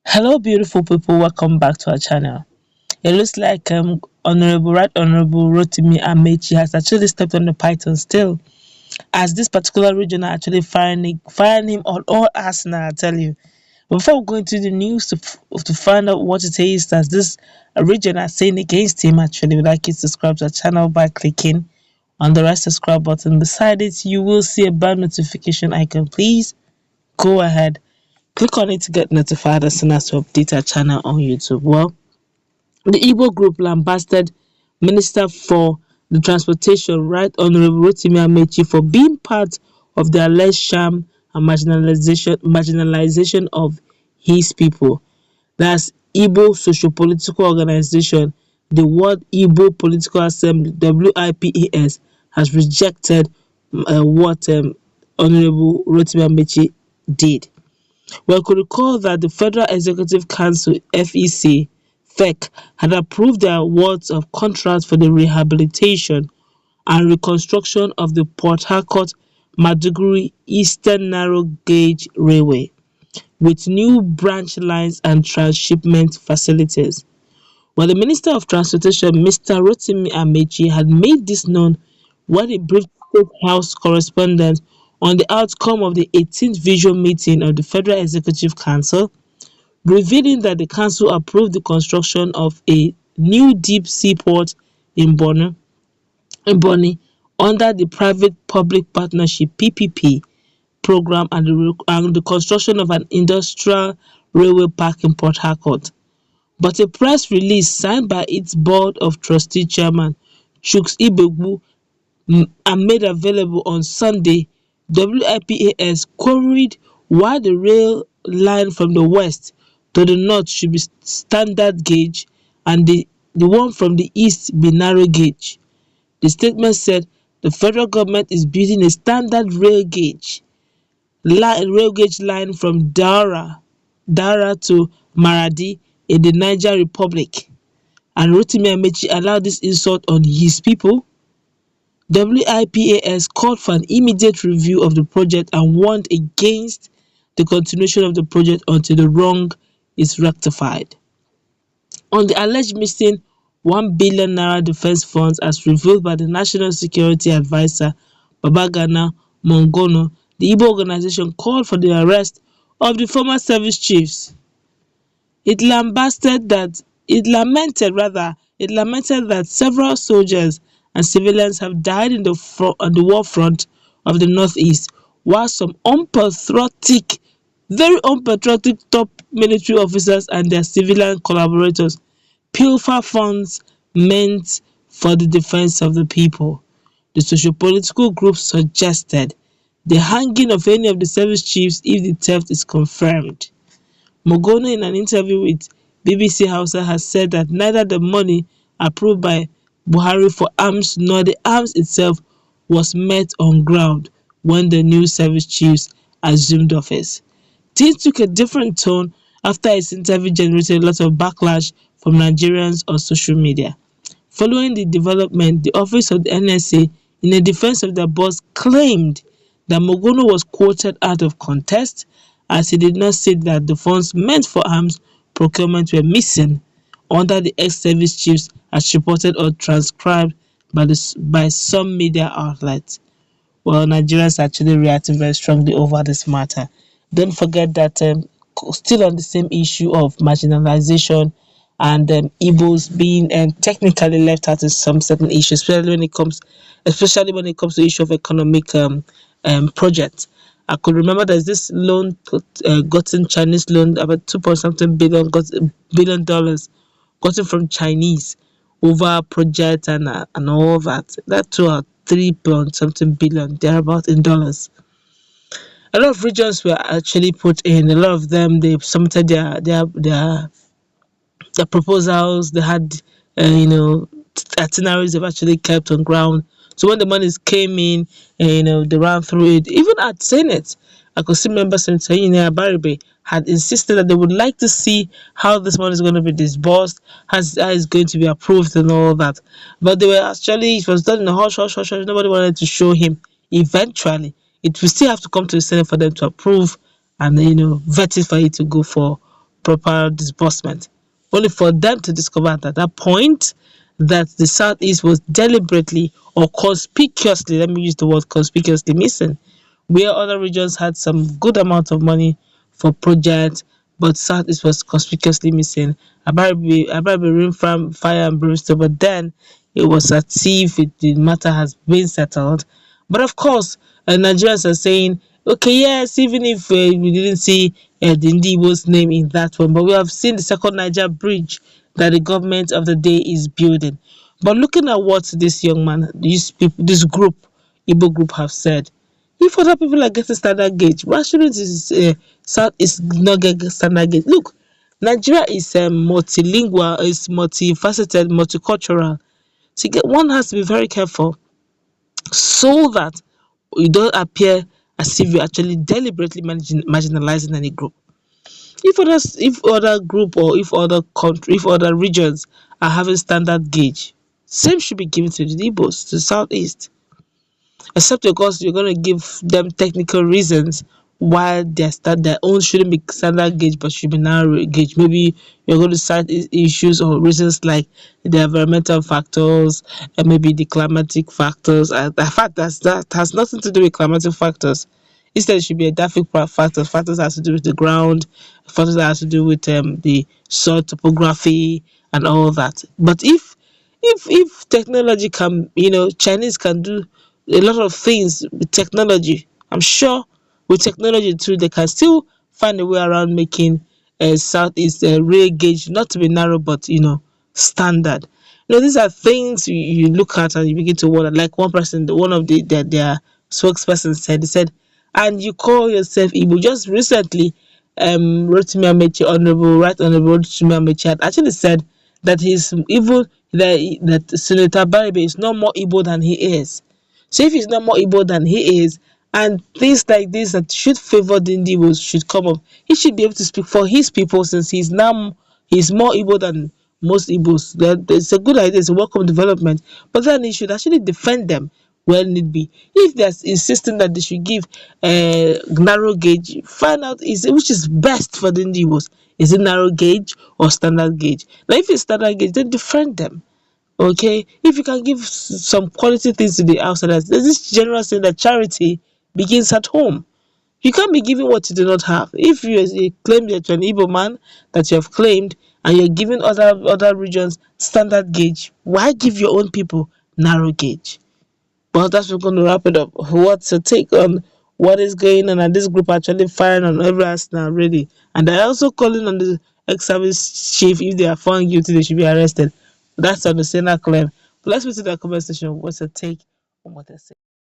Hello, beautiful people. Welcome back to our channel. It looks like Honorable Rotimi Amaechi has actually stepped on the python still, as this particular region are actually firing him on all arsenal. I tell you. Before we go into the news to find out what it is that this region are saying against him, actually, we'd like you to subscribe to our channel by clicking on the red subscribe button. Beside it, you will see a bell notification icon. Please go ahead, click on it to get notified as soon as we update our channel on YouTube. Well, the Igbo group lambasted Minister for the Transportation, Right Honorable Rotimi Amaechi, for being part of the alleged sham and marginalization of his people. That's Igbo socio-political organization, the World Igbo Political Assembly (WIPAS) has rejected what Honorable Rotimi Amaechi did. We could recall that the Federal Executive Council (FEC) had approved the awards of contracts for the rehabilitation and reconstruction of the Port Harcourt-Maiduguri Eastern Narrow Gauge Railway, with new branch lines and transshipment facilities. While the Minister of Transportation, Mr. Rotimi Amaechi, had made this known when he briefed State House correspondents on the outcome of the 18th visual meeting of the Federal Executive Council, revealing that the council approved the construction of a new deep sea port in Bonny under the Private-Public Partnership (PPP) program, and the construction of an industrial railway park in Port Harcourt. But a press release signed by its Board of Trustee Chairman Chuks Ibegbu and made available on Sunday, WIPAS queried why the rail line from the west to the north should be standard gauge and the one from the east be narrow gauge. The statement said the federal government is building a standard rail gauge line from Daura to Maradi in the Niger Republic, and Rotimi Amaechi allowed this insult on his people. WIPAS called for an immediate review of the project and warned against the continuation of the project until the wrong is rectified. On the alleged missing ₦1 billion defense funds, as revealed by the National Security Adviser Babagana Mongono, the Igbo organization called for the arrest of the former service chiefs. It lamented that several soldiers and civilians have died on the war front of the Northeast, while some very unpatriotic top military officers and their civilian collaborators pilfer funds meant for the defense of the people. The socio-political group suggested the hanging of any of the service chiefs if the theft is confirmed. Mogono, in an interview with BBC Hausa, has said that neither the money approved by Buhari for arms nor the arms itself was met on ground when the new service chiefs assumed office. Things took a different tone after his interview generated a lot of backlash from Nigerians on social media. Following the development, the office of the NSA, in a defense of their boss, claimed that Mogono was quoted out of context, as he did not say that the funds meant for arms procurement were missing under the ex-service chiefs, as reported or transcribed by some media outlets. Well, Nigerians are actually reacting very strongly over this matter. Don't forget that still on the same issue of marginalization and Igbos being technically left out in some certain issues, especially when it comes to the issue of economic projects. I could remember there's this loan gotten Chinese loan about 2 point something billion dollars gotten from Chinese over project and all that. That too are 3 point something billion thereabout in dollars. A lot of regions were actually put in. A lot of them they submitted their proposals. They had itineraries they've actually kept on ground. So when the monies came in, they ran through it. Even at Senate, I could see members in Sayine Abaribe had insisted that they would like to see how this money is going to be disbursed, how it's going to be approved and all that. But they were actually, it was done in a hush, hush, hush, hush. Nobody wanted to show him. Eventually, it will still have to come to the Senate for them to approve and vet it for it to go for proper disbursement, only for them to discover at that point that the Southeast was deliberately or conspicuously, let me use the word conspicuously, missing, where other regions had some good amount of money for projects, but Southeast was conspicuously missing. About rain from fire and brimstone, but then it was as if the matter has been settled. But of course, Nigerians are saying, okay, yes, even if we didn't see the Ndibo's name in that one, but we have seen the second Niger bridge that the government of the day is building. But looking at what this young man, these people, this group, Igbo group, have said, if other people are getting standard gauge, why shouldn't this South is not get standard gauge? Look, Nigeria is multilingual, is multifaceted, multicultural. So one has to be very careful so that you don't appear as if you're actually deliberately marginalizing any group. If other group or if other country, if other regions are having standard gauge, same should be given to the Igbos, to the southeast. Except because you're going to give them technical reasons why their own shouldn't be standard gauge but should be narrow gauge. Maybe you're going to cite issues or reasons like the environmental factors and maybe the climatic factors. And in fact, that has nothing to do with climatic factors. Instead, it should be adaptive factors. Factors that has to do with the ground, factors that has to do with the soil topography and all that. But if technology can, Chinese can do a lot of things with technology. I'm sure with technology too, they can still find a way around making Southeast real gauge, not to be narrow, but standard. These are things you look at and you begin to wonder. Like one person, one of their spokesperson said, he said, and you call yourself Igbo. Just recently, Rotimi Amaechi, Right Honorable Rotimi Amaechi had actually said that he's even that Senator Baribe is not more Igbo than he is. So if he's not more Igbo than he is, and things like this that should favor the Igbos should come up, he should be able to speak for his people since he's more Igbo than most Igbos. It's a good idea, it's a welcome development, but then he should actually defend them where need be. If they're insisting that they should give narrow gauge, find out which is best for the Igbos. Is it narrow gauge or standard gauge? Now, if it's standard gauge, then defend them. Okay, if you can give some quality things to the outsiders, there's this general saying that charity begins at home. You can't be giving what you do not have. If you claim you're an Igbo man that you have claimed and you're giving other regions standard gauge, why give your own people narrow gauge? Well, that's what's going to wrap it up. What's your take on what is going on? And this group actually firing on every ass now, really. And they're also calling on the ex-service chief, if they are found guilty, they should be arrested. That's on the Senate claim. But let's move to the comment section. What's your take on what they're saying?